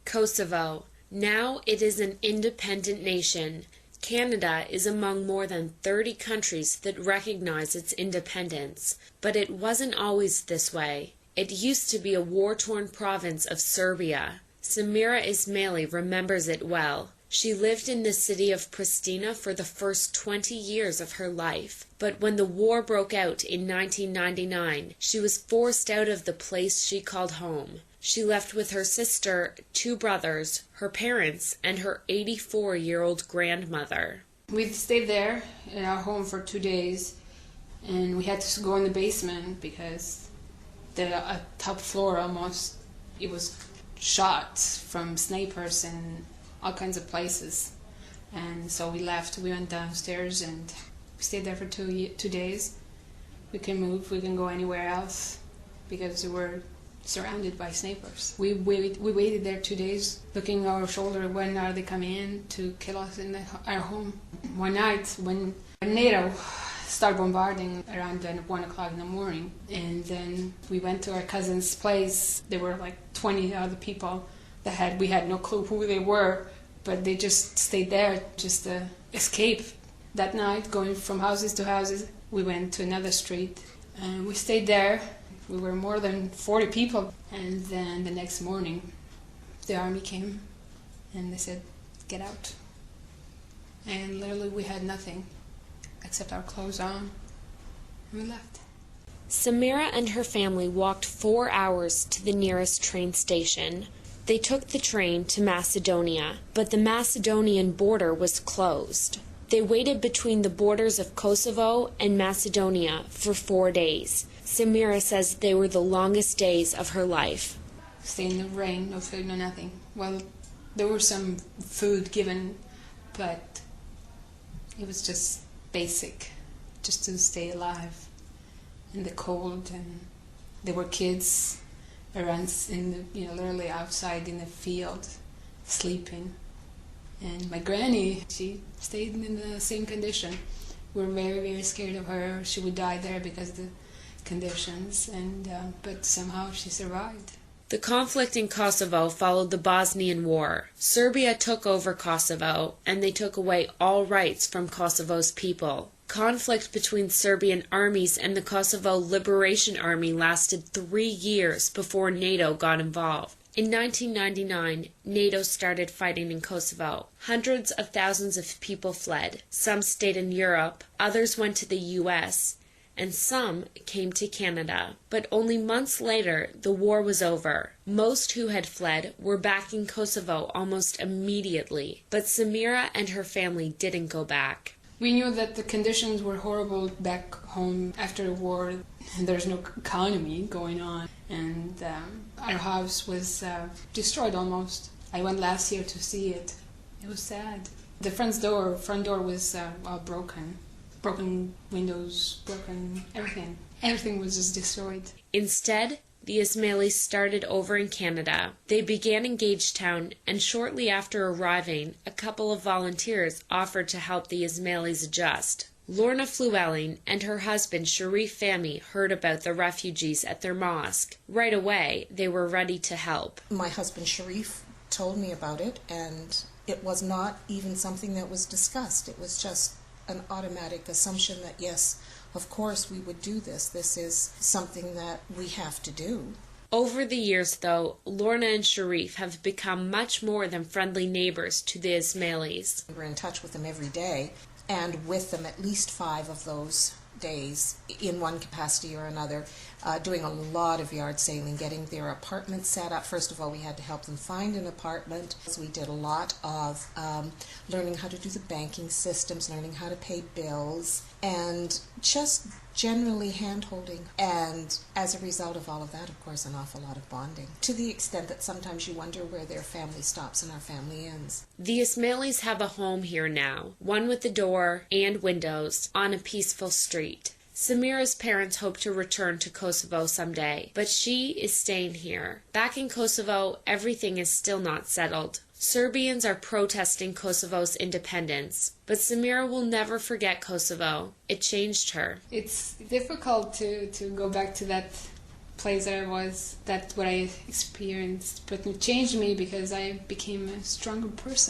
Kosovo. Now it is an independent nation. Canada is among more than 30 countries that recognize its independence, but it wasn't always this way. It used to be a war-torn province of Serbia. Samira Ismaili remembers it well. She lived in the city of Pristina for the first 20 years of her life, but when the war broke out in 1999, she was forced out of the place she called home. She left with her sister, 2 brothers, her parents, and her 84-year-old grandmother. We stayed there in our home for 2 days, and we had to go in the basement because the top floor almost, it was shot from snipers and all kinds of places. And so we left, we went downstairs and we stayed there for 2 days. We can move, we can go anywhere else because we were surrounded by snipers. We waited there 2 days, looking over our shoulder, when are they coming in to kill us in our home. One night when NATO started bombarding around 1 o'clock in the morning, and then we went to our cousin's place. There were like 20 other people we had no clue who they were, but they just stayed there just to escape. That night, going from houses to houses, we went to another street and we stayed there. We were more than 40 people, and then the next morning the army came and they said, get out. And literally we had nothing except our clothes on, and we left. Samira and her family walked 4 hours to the nearest train station. They took the train to Macedonia, but the Macedonian border was closed. They waited between the borders of Kosovo and Macedonia for 4 days. Samira says they were the longest days of her life. Stay in the rain, no food, no nothing. Well, there was some food given, but it was just basic, just to stay alive in the cold. And there were kids around, literally outside in the field, sleeping. And my granny, she stayed in the same condition. We were very, very scared of her. She would die there because of the conditions, but somehow she survived. The conflict in Kosovo followed the Bosnian War. Serbia took over Kosovo, and they took away all rights from Kosovo's people. Conflict between Serbian armies and the Kosovo Liberation Army lasted 3 years before NATO got involved. In 1999, NATO started fighting in Kosovo. Hundreds of thousands of people fled. Some stayed in Europe, others went to the US, and some came to Canada. But only months later, the war was over. Most who had fled were back in Kosovo almost immediately. But Samira and her family didn't go back. We knew that the conditions were horrible back home after the war. There's no economy going on, and our house was destroyed almost. I went last year to see it. It was sad. The front door was all broken. Broken windows, broken everything. Everything was just destroyed. Instead, the Ismailis started over in Canada. They began in Gagetown, and shortly after arriving, a couple of volunteers offered to help the Ismailis adjust. Lorna Flewelling and her husband Sharif Fahmy heard about the refugees at their mosque. Right away, they were ready to help. My husband Sharif told me about it, and it was not even something that was discussed. It was just an automatic assumption that, yes, of course we would do this. This is something that we have to do. Over the years, though, Lorna and Sharif have become much more than friendly neighbors to the Ismailis. We're in touch with them every day, and with them at least 5 of those days in one capacity or another, doing a lot of yard sailing, getting their apartments set up. First of all, we had to help them find an apartment. We did a lot of learning how to do the banking systems, learning how to pay bills, and just generally hand-holding. And as a result of all of that, of course, an awful lot of bonding, to the extent that sometimes you wonder where their family stops and our family ends. The Ismailis have a home here now, one with a door and windows on a peaceful street. Samira's parents hope to return to Kosovo someday, but she is staying here. Back in Kosovo, everything is still not settled. Serbians are protesting Kosovo's independence, but Samira will never forget Kosovo. It changed her. It's difficult to go back to that place that I was, that's what I experienced, but it changed me because I became a stronger person.